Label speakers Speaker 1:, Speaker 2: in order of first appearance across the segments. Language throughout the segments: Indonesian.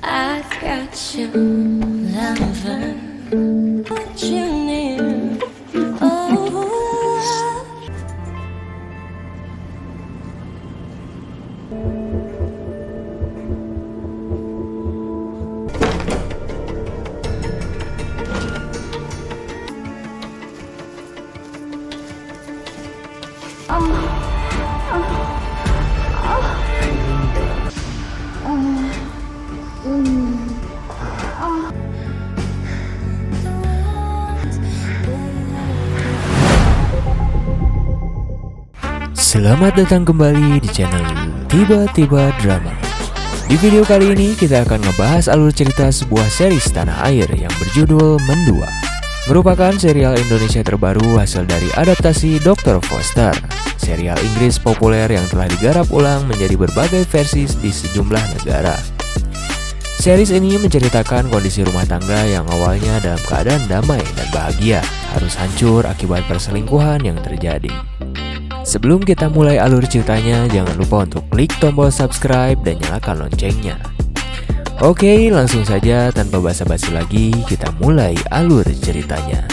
Speaker 1: I got you loving, put you near. Oh,
Speaker 2: Selamat datang kembali di channel Tiba-Tiba Drama. Di video kali ini kita akan ngebahas alur cerita sebuah series tanah air yang berjudul Mendua. Merupakan serial Indonesia terbaru hasil dari adaptasi Dr. Foster, serial Inggris populer yang telah digarap ulang menjadi berbagai versi di sejumlah negara. Series ini menceritakan kondisi rumah tangga yang awalnya dalam keadaan damai dan bahagia harus hancur akibat perselingkuhan yang terjadi. Sebelum kita mulai alur ceritanya, jangan lupa untuk klik tombol subscribe dan nyalakan loncengnya. Oke, langsung saja tanpa basa-basi lagi, kita mulai alur ceritanya.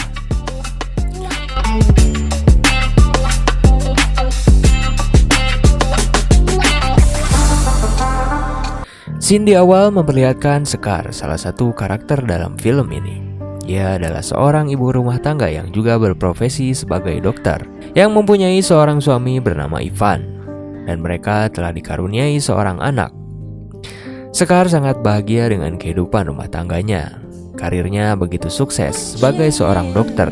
Speaker 2: Scene di awal memperlihatkan Sekar, salah satu karakter dalam film ini. Ia adalah seorang ibu rumah tangga yang juga berprofesi sebagai dokter, yang mempunyai seorang suami bernama Ivan, dan mereka telah dikaruniai seorang anak. Sekar sangat bahagia dengan kehidupan rumah tangganya. Karirnya begitu sukses sebagai seorang dokter,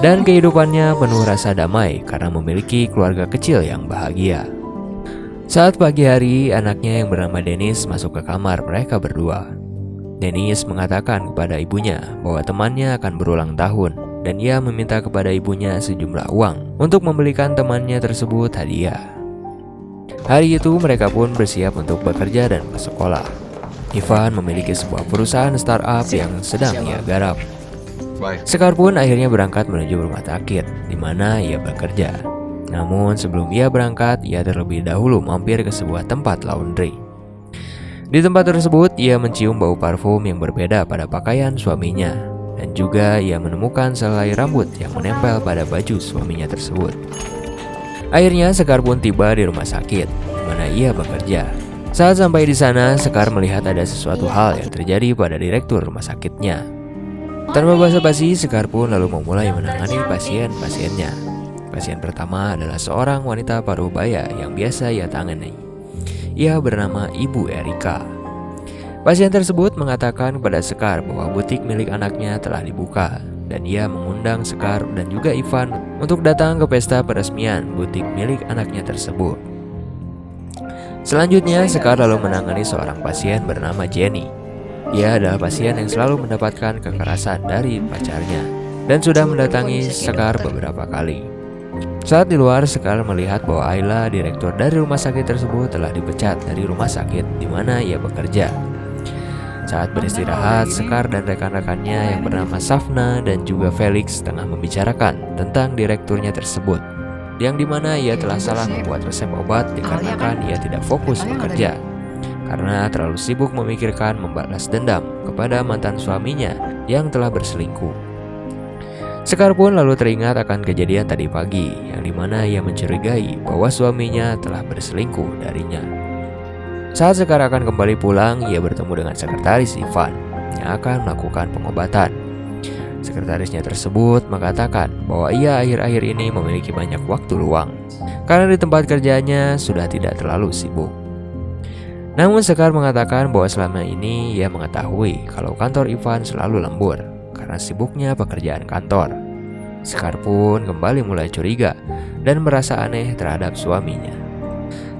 Speaker 2: dan kehidupannya penuh rasa damai karena memiliki keluarga kecil yang bahagia. Saat pagi hari, anaknya yang bernama Dennis masuk ke kamar mereka berdua. Dennis mengatakan kepada ibunya bahwa temannya akan berulang tahun dan ia meminta kepada ibunya sejumlah uang untuk membelikan temannya tersebut hadiah. Hari itu mereka pun bersiap untuk bekerja dan bersekolah. Ivan memiliki sebuah perusahaan startup yang sedang ia garap. Sekar pun akhirnya berangkat menuju rumah sakit di mana ia bekerja. Namun sebelum ia berangkat, ia terlebih dahulu mampir ke sebuah tempat laundry. Di tempat tersebut, ia mencium bau parfum yang berbeda pada pakaian suaminya, dan juga ia menemukan selai rambut yang menempel pada baju suaminya tersebut. Akhirnya Sekar pun tiba di rumah sakit di mana ia bekerja. Saat sampai di sana, Sekar melihat ada sesuatu hal yang terjadi pada direktur rumah sakitnya. Tanpa basa-basi, Sekar pun lalu memulai menangani pasien-pasiennya. Pasien pertama adalah seorang wanita parubaya yang biasa ia tangani. Ia bernama Ibu Erika. Pasien tersebut mengatakan kepada Sekar bahwa butik milik anaknya telah dibuka, dan ia mengundang Sekar dan juga Ivan untuk datang ke pesta peresmian butik milik anaknya tersebut. Selanjutnya, Sekar lalu menangani seorang pasien bernama Jenny. Ia adalah pasien yang selalu mendapatkan kekerasan dari pacarnya dan sudah mendatangi Sekar beberapa kali. Saat di luar, Sekar melihat bahwa Ayla, direktur dari rumah sakit tersebut, telah dipecat dari rumah sakit di mana ia bekerja. Saat beristirahat, Sekar dan rekan-rekannya yang bernama Safna dan juga Felix tengah membicarakan tentang direkturnya tersebut, yang dimana ia telah salah membuat resep obat dikarenakan ia tidak fokus bekerja karena terlalu sibuk memikirkan membalas dendam kepada mantan suaminya yang telah berselingkuh. Sekar pun lalu teringat akan kejadian tadi pagi, yang dimana ia mencurigai bahwa suaminya telah berselingkuh darinya. Saat Sekar akan kembali pulang, ia bertemu dengan sekretaris Ivan yang akan melakukan pengobatan. Sekretarisnya tersebut mengatakan bahwa ia akhir-akhir ini memiliki banyak waktu luang karena di tempat kerjanya sudah tidak terlalu sibuk. Namun Sekar mengatakan bahwa selama ini ia mengetahui kalau kantor Ivan selalu lembur karena sibuknya pekerjaan kantor. Sekar pun kembali mulai curiga dan merasa aneh terhadap suaminya.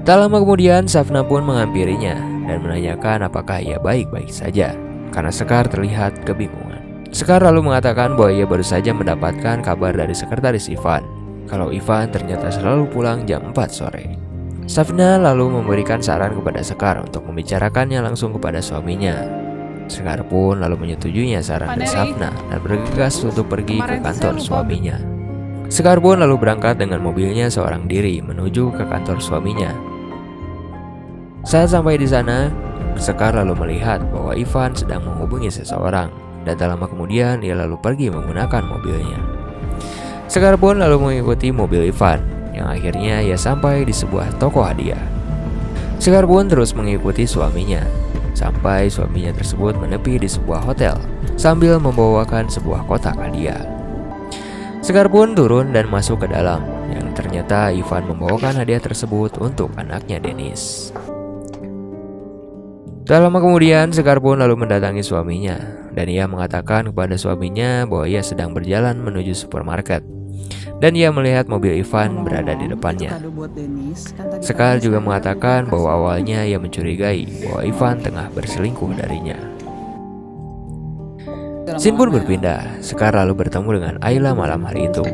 Speaker 2: Tak lama kemudian, Safna pun menghampirinya dan menanyakan apakah ia baik-baik saja, karena Sekar terlihat kebingungan. Sekar lalu mengatakan bahwa ia baru saja mendapatkan kabar dari sekretaris Ivan kalau Ivan ternyata selalu pulang jam 4 sore. Safna lalu memberikan saran kepada Sekar untuk membicarakannya langsung kepada suaminya. Sekar pun lalu menyetujuinya saran dari Safna dan bergegas untuk pergi ke kantor suaminya. Sekar pun lalu berangkat dengan mobilnya seorang diri menuju ke kantor suaminya. Saat sampai di sana, Sekar lalu melihat bahwa Ivan sedang menghubungi seseorang, dan tak lama kemudian ia lalu pergi menggunakan mobilnya. Sekar pun lalu mengikuti mobil Ivan, yang akhirnya ia sampai di sebuah toko hadiah. Sekar pun terus mengikuti suaminya, sampai suaminya tersebut menepi di sebuah hotel, sambil membawakan sebuah kotak hadiah. Sekar pun turun dan masuk ke dalam, yang ternyata Ivan membawakan hadiah tersebut untuk anaknya Dennis. Tak lama kemudian, Sekar pun lalu mendatangi suaminya, dan ia mengatakan kepada suaminya bahwa ia sedang berjalan menuju supermarket, dan ia melihat mobil Ivan berada di depannya. Sekar juga mengatakan bahwa awalnya ia mencurigai bahwa Ivan tengah berselingkuh darinya. Scene pun berpindah. Sekar lalu bertemu dengan Ayla malam hari itu.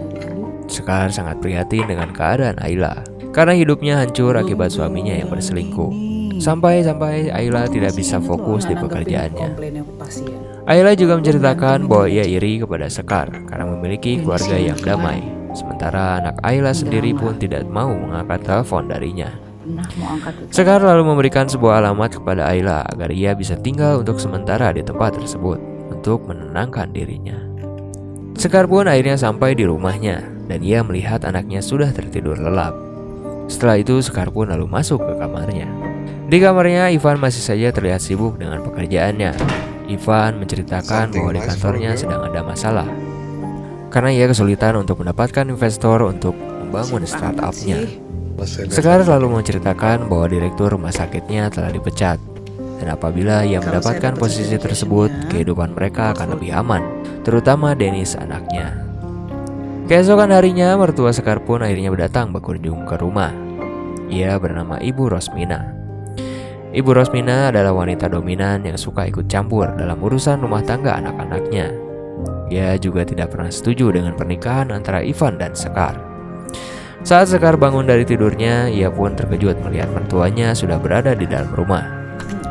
Speaker 2: Sekar sangat prihatin dengan keadaan Ayla, karena hidupnya hancur akibat suaminya yang berselingkuh. Sampai Ayla tidak bisa fokus di pekerjaannya. Ayla juga menceritakan bahwa ia iri kepada Sekar karena memiliki keluarga yang damai, sementara anak Ayla sendiri pun tidak mau mengangkat telepon darinya. Sekar lalu memberikan sebuah alamat kepada Ayla agar ia bisa tinggal untuk sementara di tempat tersebut untuk menenangkan dirinya. Sekar pun akhirnya sampai di rumahnya, dan ia melihat anaknya sudah tertidur lelap. Setelah itu Sekar pun lalu masuk ke kamarnya. Di kamarnya, Ivan masih saja terlihat sibuk dengan pekerjaannya. Ivan menceritakan bahwa di kantornya sedang ada masalah, karena ia kesulitan untuk mendapatkan investor untuk membangun startupnya. Sekar lalu menceritakan bahwa direktur rumah sakitnya telah dipecat, dan apabila ia mendapatkan posisi tersebut, kehidupan mereka akan lebih aman, terutama Dennis anaknya. Keesokan harinya, mertua Sekar pun akhirnya datang berkunjung ke rumah. Ia bernama Ibu Rosmina. Ibu Rosmina adalah wanita dominan yang suka ikut campur dalam urusan rumah tangga anak-anaknya. Ia juga tidak pernah setuju dengan pernikahan antara Ivan dan Sekar. Saat Sekar bangun dari tidurnya, ia pun terkejut melihat mertuanya sudah berada di dalam rumah.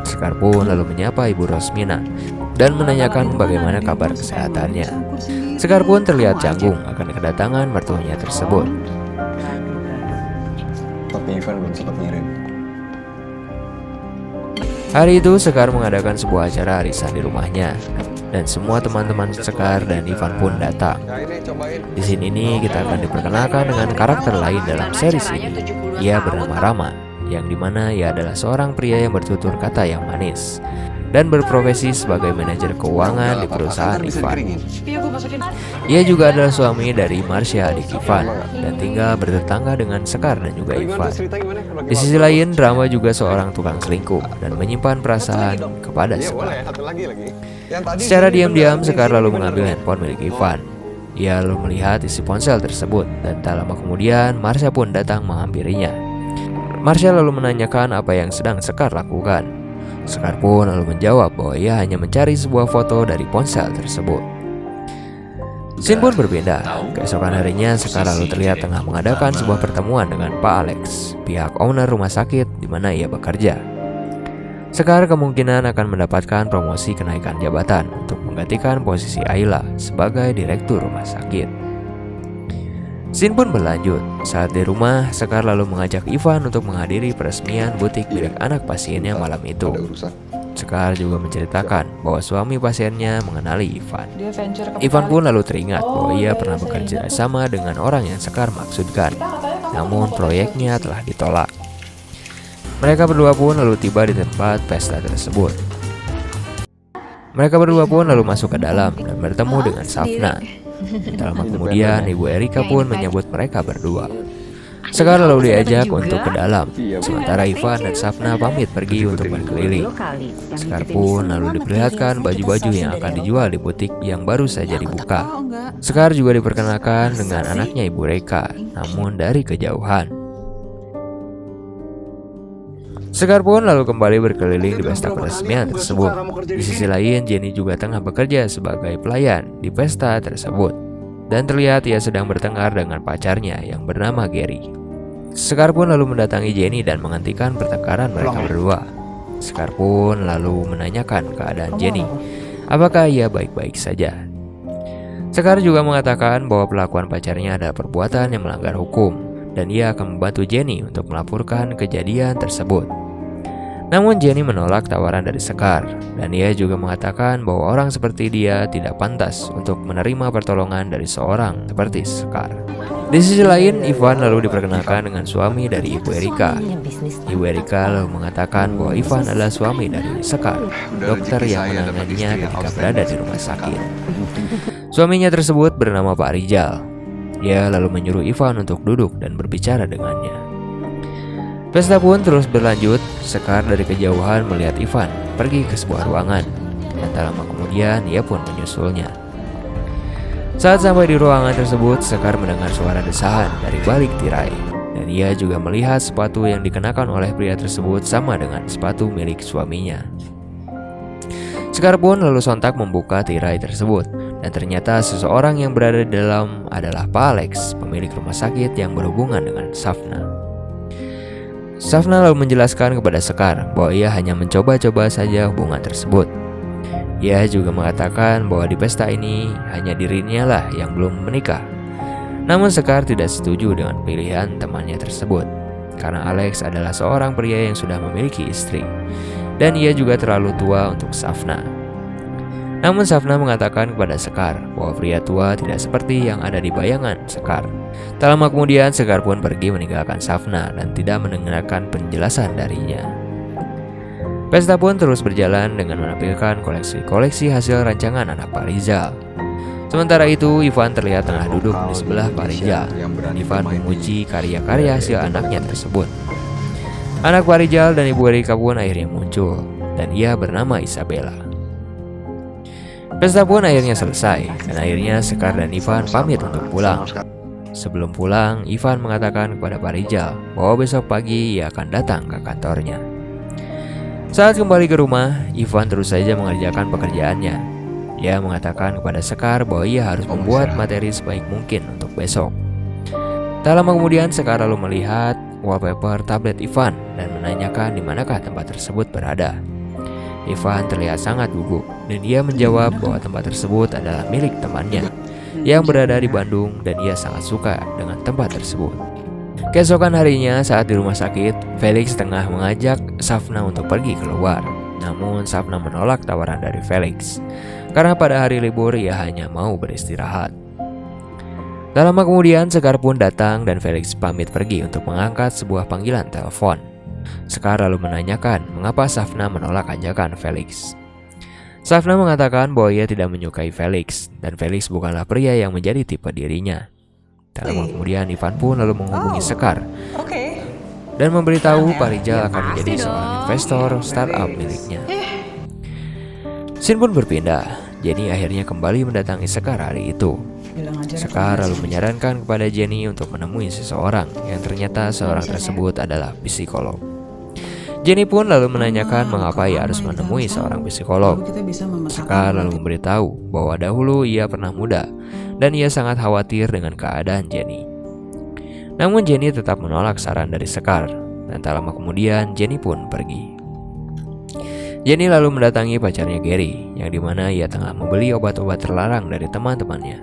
Speaker 2: Sekar pun lalu menyapa Ibu Rosmina dan menanyakan bagaimana kabar kesehatannya. Sekar pun terlihat canggung akan kedatangan mertuanya tersebut.
Speaker 3: Tapi Ivan belum sempat ngirim.
Speaker 2: Hari itu Sekar mengadakan sebuah acara arisan di rumahnya, dan semua teman-teman Sekar dan Ivan pun datang. Di sini kita akan diperkenalkan dengan karakter lain dalam series ini. Ia bernama Rama, yang dimana ia adalah seorang pria yang bertutur kata yang manis dan berprofesi sebagai manajer keuangan di perusahaan Ivan. Ia juga adalah suami dari Marsha adik Ivan, dan tinggal bertetangga dengan Sekar dan juga Ivan. Di sisi lain, Rama juga seorang tukang selingkuh dan menyimpan perasaan kepada Sekar. Secara diam-diam, Sekar lalu mengambil handphone milik Ivan. Ia lalu melihat isi ponsel tersebut, dan tak lama kemudian Marsha pun datang menghampirinya. Marsha lalu menanyakan apa yang sedang Sekar lakukan. Sekar pun lalu menjawab bahwa ia hanya mencari sebuah foto dari ponsel tersebut. Scene pun berpindah. Keesokan harinya, Sekar lalu terlihat tengah mengadakan sebuah pertemuan dengan Pak Alex, pihak owner rumah sakit di mana ia bekerja. Sekar kemungkinan akan mendapatkan promosi kenaikan jabatan untuk menggantikan posisi Ayla sebagai direktur rumah sakit. Scene pun berlanjut. Saat di rumah, Sekar lalu mengajak Ivan untuk menghadiri peresmian butik milik anak pasiennya malam itu. Sekar juga menceritakan bahwa suami pasiennya mengenali Ivan. Ivan pun lalu teringat bahwa ia pernah bekerja sama dengan orang yang Sekar maksudkan, namun proyeknya telah ditolak. Mereka berdua pun lalu tiba di tempat pesta tersebut. Mereka berdua pun lalu masuk ke dalam dan bertemu dengan Safna. Tak lama kemudian, Ibu Erika pun menyambut mereka berdua. Sekar lalu diajak untuk ke dalam, sementara Ivan dan Safna pamit pergi untuk berkeliling. Sekar pun lalu diperlihatkan baju-baju yang akan dijual di butik yang baru saja dibuka. Sekar juga diperkenalkan dengan anaknya Ibu Reka, namun dari kejauhan. Sekar pun lalu kembali berkeliling di pesta peresmian tersebut. Di sisi lain, Jenny juga tengah bekerja sebagai pelayan di pesta tersebut, dan terlihat ia sedang bertengkar dengan pacarnya yang bernama Gary. Sekar pun lalu mendatangi Jenny dan menghentikan pertengkaran mereka berdua. Sekar pun lalu menanyakan keadaan Jenny, apakah ia baik-baik saja. Sekar juga mengatakan bahwa pelakuan pacarnya adalah perbuatan yang melanggar hukum, dan ia akan membantu Jenny untuk melaporkan kejadian tersebut. Namun Jenny menolak tawaran dari Sekar, dan ia juga mengatakan bahwa orang seperti dia tidak pantas untuk menerima pertolongan dari seorang seperti Sekar. Di sisi lain, Ivan lalu diperkenalkan dengan suami dari Ibu Erika. Ibu Erika lalu mengatakan bahwa Ivan adalah suami dari Sekar, dokter yang menanganinya ketika berada di rumah sakit. Suaminya tersebut bernama Pak Rijal. Ia lalu menyuruh Ivan untuk duduk dan berbicara dengannya. Pesta pun terus berlanjut. Sekar dari kejauhan melihat Ivan pergi ke sebuah ruangan, dan tak lama kemudian ia pun menyusulnya. Saat sampai di ruangan tersebut, Sekar mendengar suara desahan dari balik tirai, dan ia juga melihat sepatu yang dikenakan oleh pria tersebut sama dengan sepatu milik suaminya. Sekar pun lalu sontak membuka tirai tersebut, dan ternyata seseorang yang berada di dalam adalah Pak Alex, pemilik rumah sakit yang berhubungan dengan Safna. Safna lalu menjelaskan kepada Sekar bahwa ia hanya mencoba-coba saja hubungan tersebut. Ia juga mengatakan bahwa di pesta ini hanya dirinya lah yang belum menikah. Namun Sekar tidak setuju dengan pilihan temannya tersebut, karena Alex adalah seorang pria yang sudah memiliki istri, dan ia juga terlalu tua untuk Safna. Namun Safna mengatakan kepada Sekar bahwa pria tua tidak seperti yang ada di bayangan Sekar. Tak lama kemudian Sekar pun pergi meninggalkan Safna dan tidak mendengarkan penjelasan darinya. Pesta pun terus berjalan dengan menampilkan koleksi-koleksi hasil rancangan anak Pak Rizal. Sementara itu Ivan terlihat tengah duduk di sebelah Pak Rizal. Ivan memuji karya-karya hasil anaknya tersebut. Anak Pak Rizal dan Ibu Erika pun akhirnya muncul, dan ia bernama Isabella. Pesta pun akhirnya selesai, dan akhirnya Sekar dan Ivan pamit untuk pulang. Sebelum pulang, Ivan mengatakan kepada Pak Rizal bahwa besok pagi ia akan datang ke kantornya. Saat kembali ke rumah, Ivan terus saja mengerjakan pekerjaannya. Ia mengatakan kepada Sekar bahwa ia harus membuat materi sebaik mungkin untuk besok. Tak lama kemudian Sekar lalu melihat wallpaper tablet Ivan dan menanyakan di manakah tempat tersebut berada. Ivan terlihat sangat gugup, dan ia menjawab bahwa tempat tersebut adalah milik temannya yang berada di Bandung, dan ia sangat suka dengan tempat tersebut. Keesokan harinya saat di rumah sakit, Felix tengah mengajak Safna untuk pergi keluar. Namun Safna menolak tawaran dari Felix, karena pada hari libur ia hanya mau beristirahat. Tak lama kemudian Sekar pun datang dan Felix pamit pergi untuk mengangkat sebuah panggilan telepon. Sekar lalu menanyakan mengapa Safna menolak ajakan Felix. Safna mengatakan bahwa ia tidak menyukai Felix, dan Felix bukanlah pria yang menjadi tipe dirinya. Tak lama kemudian Ivan pun lalu menghubungi Sekar dan memberitahu Pak Rizal akan menjadi seorang investor startup miliknya. Scene pun berpindah. Jenny akhirnya kembali mendatangi Sekar hari itu. Sekar lalu menyarankan kepada Jenny untuk menemui seseorang yang ternyata seorang tersebut adalah psikolog. Jenny pun lalu menanyakan mengapa ia harus menemui seorang psikolog. Sekar lalu memberitahu bahwa dahulu ia pernah muda dan ia sangat khawatir dengan keadaan Jenny. Namun Jenny tetap menolak saran dari Sekar, dan tak lama kemudian Jenny pun pergi. Jenny lalu mendatangi pacarnya Gary, yang dimana ia tengah membeli obat-obat terlarang dari teman-temannya.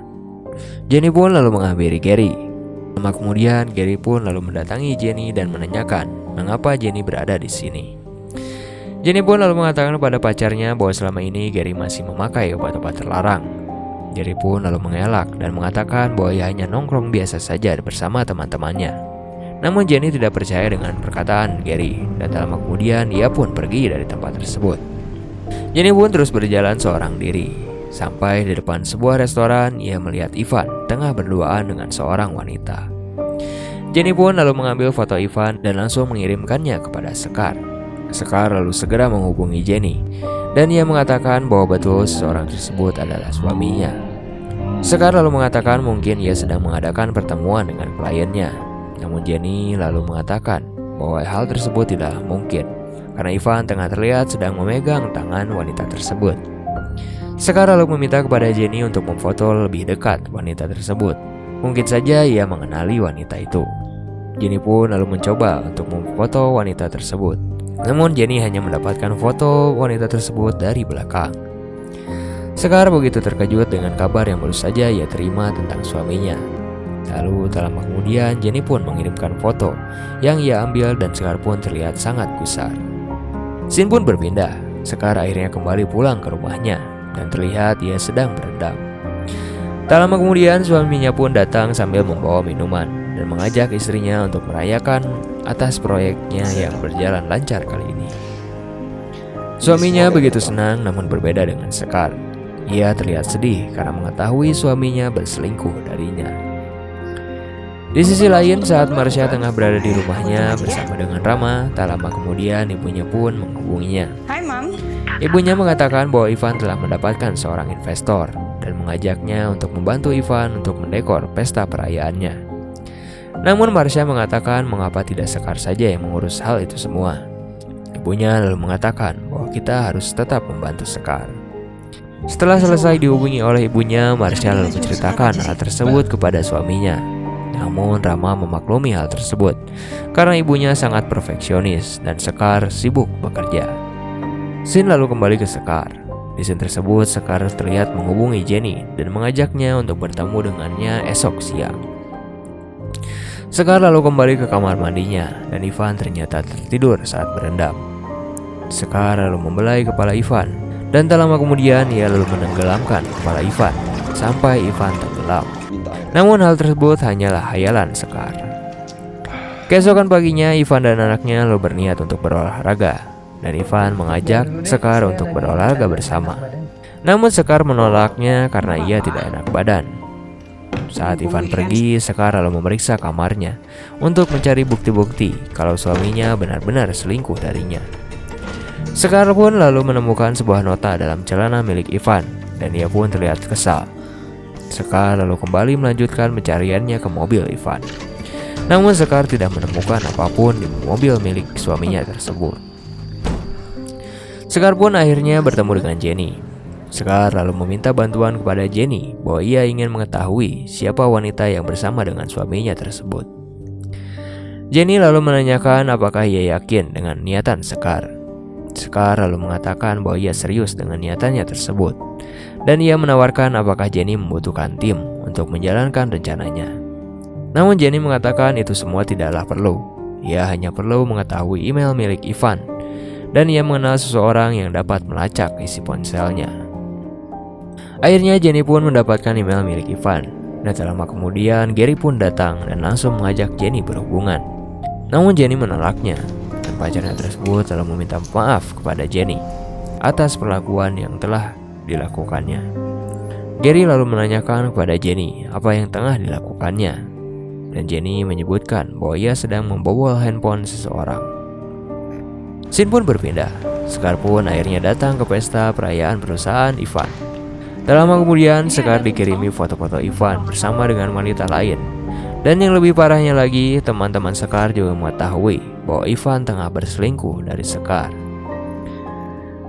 Speaker 2: Jenny pun lalu menghampiri Gary. Lama kemudian Gary pun lalu mendatangi Jenny dan menanyakan mengapa Jenny berada di sini. Jenny pun lalu mengatakan kepada pacarnya bahwa selama ini Gary masih memakai obat-obat terlarang. Gary pun lalu mengelak dan mengatakan bahwa ia hanya nongkrong biasa saja bersama teman-temannya. Namun Jenny tidak percaya dengan perkataan Gary, dan tak lama kemudian ia pun pergi dari tempat tersebut. Jenny pun terus berjalan seorang diri. Sampai di depan sebuah restoran, ia melihat Ivan tengah berduaan dengan seorang wanita. Jenny pun lalu mengambil foto Ivan dan langsung mengirimkannya kepada Sekar. Sekar lalu segera menghubungi Jenny, dan ia mengatakan bahwa betul seseorang tersebut adalah suaminya. Sekar lalu mengatakan mungkin ia sedang mengadakan pertemuan dengan kliennya. Namun Jenny lalu mengatakan bahwa hal tersebut tidak mungkin, karena Ivan tengah terlihat sedang memegang tangan wanita tersebut. Sekar lalu meminta kepada Jenny untuk memfoto lebih dekat wanita tersebut. Mungkin saja ia mengenali wanita itu. Jenny pun lalu mencoba untuk memfoto wanita tersebut. Namun Jenny hanya mendapatkan foto wanita tersebut dari belakang. Sekar begitu terkejut dengan kabar yang baru saja ia terima tentang suaminya. Lalu tak lama kemudian Jenny pun mengirimkan foto yang ia ambil dan Sekar pun terlihat sangat gusar. Scene pun berpindah. Sekar akhirnya kembali pulang ke rumahnya dan terlihat ia sedang berendam. Tak lama kemudian suaminya pun datang sambil membawa minuman dan mengajak istrinya untuk merayakan atas proyeknya yang berjalan lancar kali ini. Suaminya begitu senang namun berbeda dengan Sekar. Ia terlihat sedih karena mengetahui suaminya berselingkuh darinya. Di sisi lain, saat Marsha tengah berada di rumahnya bersama dengan Rama, tak lama kemudian ibunya pun menghubunginya.
Speaker 4: Hai, Mom.
Speaker 2: Ibunya mengatakan bahwa Ivan telah mendapatkan seorang investor dan mengajaknya untuk membantu Ivan untuk mendekor pesta perayaannya. Namun Marsha mengatakan mengapa tidak Sekar saja yang mengurus hal itu semua. Ibunya lalu mengatakan bahwa kita harus tetap membantu Sekar. Setelah selesai dihubungi oleh ibunya, Marsha lalu menceritakan hal tersebut kepada suaminya. Namun Rama memaklumi hal tersebut karena ibunya sangat perfeksionis dan Sekar sibuk bekerja. Scene lalu kembali ke Sekar. Di scene tersebut Sekar terlihat menghubungi Jenny dan mengajaknya untuk bertemu dengannya esok siang. Sekar lalu kembali ke kamar mandinya dan Ivan ternyata tertidur saat berendam. Sekar lalu membelai kepala Ivan dan tak lama kemudian ia lalu menenggelamkan kepala Ivan sampai Ivan tenggelam. Namun hal tersebut hanyalah hayalan Sekar. Keesokan paginya Ivan dan anaknya lalu berniat untuk berolahraga dan Ivan mengajak Sekar untuk berolahraga bersama. Namun Sekar menolaknya karena ia tidak enak badan. Saat Ivan pergi, Sekar lalu memeriksa kamarnya untuk mencari bukti-bukti kalau suaminya benar-benar selingkuh darinya. Sekar pun lalu menemukan sebuah nota dalam celana milik Ivan dan ia pun terlihat kesal. Sekar lalu kembali melanjutkan pencariannya ke mobil Ivan. Namun Sekar tidak menemukan apapun di mobil milik suaminya tersebut. Sekar pun akhirnya bertemu dengan Jenny. Sekar lalu meminta bantuan kepada Jenny bahwa ia ingin mengetahui siapa wanita yang bersama dengan suaminya tersebut. Jenny lalu menanyakan apakah ia yakin dengan niatan Sekar. Sekar lalu mengatakan bahwa ia serius dengan niatannya tersebut dan ia menawarkan apakah Jenny membutuhkan tim untuk menjalankan rencananya. Namun Jenny mengatakan itu semua tidaklah perlu. Ia hanya perlu mengetahui email milik Ivan dan ia mengenal seseorang yang dapat melacak isi ponselnya. Akhirnya Jenny pun mendapatkan email milik Ivan dan tak lama kemudian Gary pun datang dan langsung mengajak Jenny berhubungan. Namun Jenny menolaknya. Pacarnya tersebut lalu meminta maaf kepada Jenny atas perlakuan yang telah dilakukannya. Gary lalu menanyakan kepada Jenny apa yang tengah dilakukannya dan Jenny menyebutkan bahwa ia sedang membobol handphone seseorang. Scene pun berpindah. Sekar pun akhirnya datang ke pesta perayaan perusahaan Ivan. Tak lama kemudian Sekar dikirimi foto-foto Ivan bersama dengan wanita lain. Dan yang lebih parahnya lagi, teman-teman Sekar juga mengetahui bahwa Ivan tengah berselingkuh dari Sekar.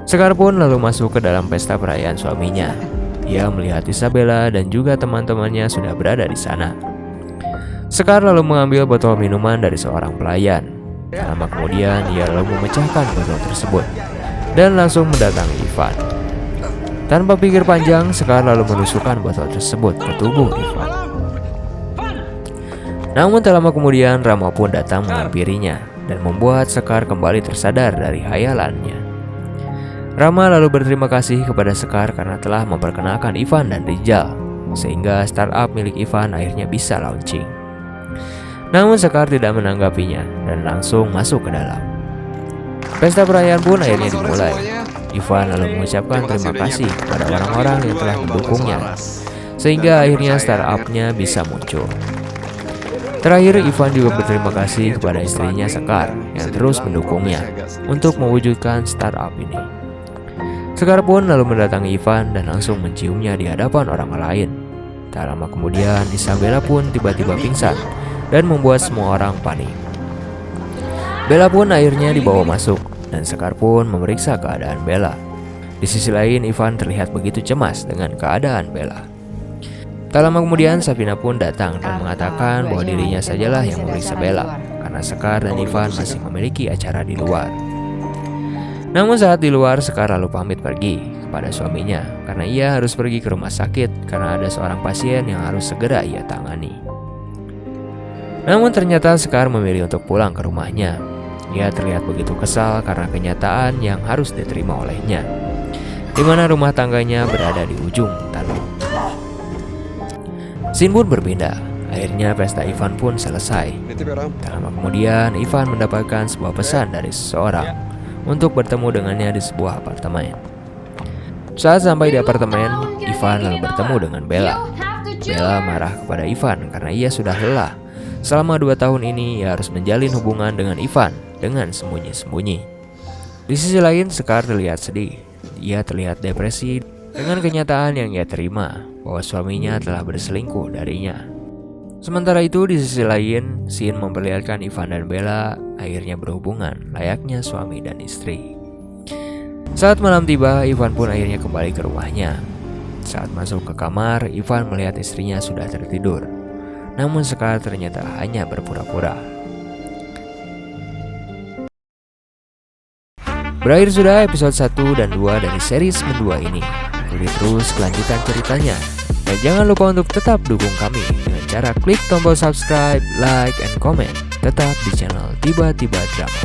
Speaker 2: Sekar pun lalu masuk ke dalam pesta perayaan suaminya. Ia melihat Isabella dan juga teman-temannya sudah berada di sana. Sekar lalu mengambil botol minuman dari seorang pelayan. Lama kemudian ia lalu memecahkan botol tersebut dan langsung mendatangi Ivan. Tanpa pikir panjang, Sekar lalu menusukkan botol tersebut ke tubuh Ivan. Namun tak lama kemudian Rama pun datang menghampirinya dan membuat Sekar kembali tersadar dari hayalannya. Rama lalu berterima kasih kepada Sekar karena telah memperkenalkan Ivan dan Rijal, sehingga startup milik Ivan akhirnya bisa launching. Namun Sekar tidak menanggapinya dan langsung masuk ke dalam. Pesta perayaan pun akhirnya dimulai. Ivan lalu mengucapkan terima kasih kepada orang-orang yang telah mendukungnya, sehingga akhirnya startupnya bisa muncul. Terakhir, Ivan juga berterima kasih kepada istrinya Sekar yang terus mendukungnya untuk mewujudkan startup ini. Sekar pun lalu mendatangi Ivan dan langsung menciumnya di hadapan orang lain. Tak lama kemudian, Isabella pun tiba-tiba pingsan dan membuat semua orang panik. Bella pun akhirnya dibawa masuk dan Sekar pun memeriksa keadaan Bella. Di sisi lain, Ivan terlihat begitu cemas dengan keadaan Bella. Tak lama kemudian Safina pun datang dan mengatakan bahwa dirinya sajalah yang memeriksa Bella karena Sekar dan Ivan masih memiliki acara di luar. Namun saat di luar, Sekar lalu pamit pergi kepada suaminya karena ia harus pergi ke rumah sakit karena ada seorang pasien yang harus segera ia tangani. Namun ternyata Sekar memilih untuk pulang ke rumahnya. Ia terlihat begitu kesal karena kenyataan yang harus diterima olehnya, di mana rumah tangganya berada di ujung tanduk. Scene pun berpindah. Akhirnya pesta Ivan pun selesai. Tak lama kemudian, Ivan mendapatkan sebuah pesan dari seseorang untuk bertemu dengannya di sebuah apartemen. Saat sampai di apartemen, Ivan lalu bertemu dengan Bella. Bella marah kepada Ivan karena ia sudah lelah. Selama 2 tahun ini, ia harus menjalin hubungan dengan Ivan dengan sembunyi-sembunyi. Di sisi lain, Sekar terlihat sedih. Ia terlihat depresi dengan kenyataan yang ia terima bahwa suaminya telah berselingkuh darinya. Sementara itu, di sisi lain, scene memperlihatkan Ivan dan Bella akhirnya berhubungan layaknya suami dan istri. Saat malam tiba, Ivan pun akhirnya kembali ke rumahnya. Saat masuk ke kamar, Ivan melihat istrinya sudah tertidur. Namun Sekar ternyata hanya berpura-pura. Berakhir sudah episode 1 dan 2 dari series Mendua ini. Ikuti terus kelanjutan ceritanya. Dan jangan lupa untuk tetap dukung kami dengan cara klik tombol subscribe, like, and comment. Tetap di channel Tiba-Tiba Drama.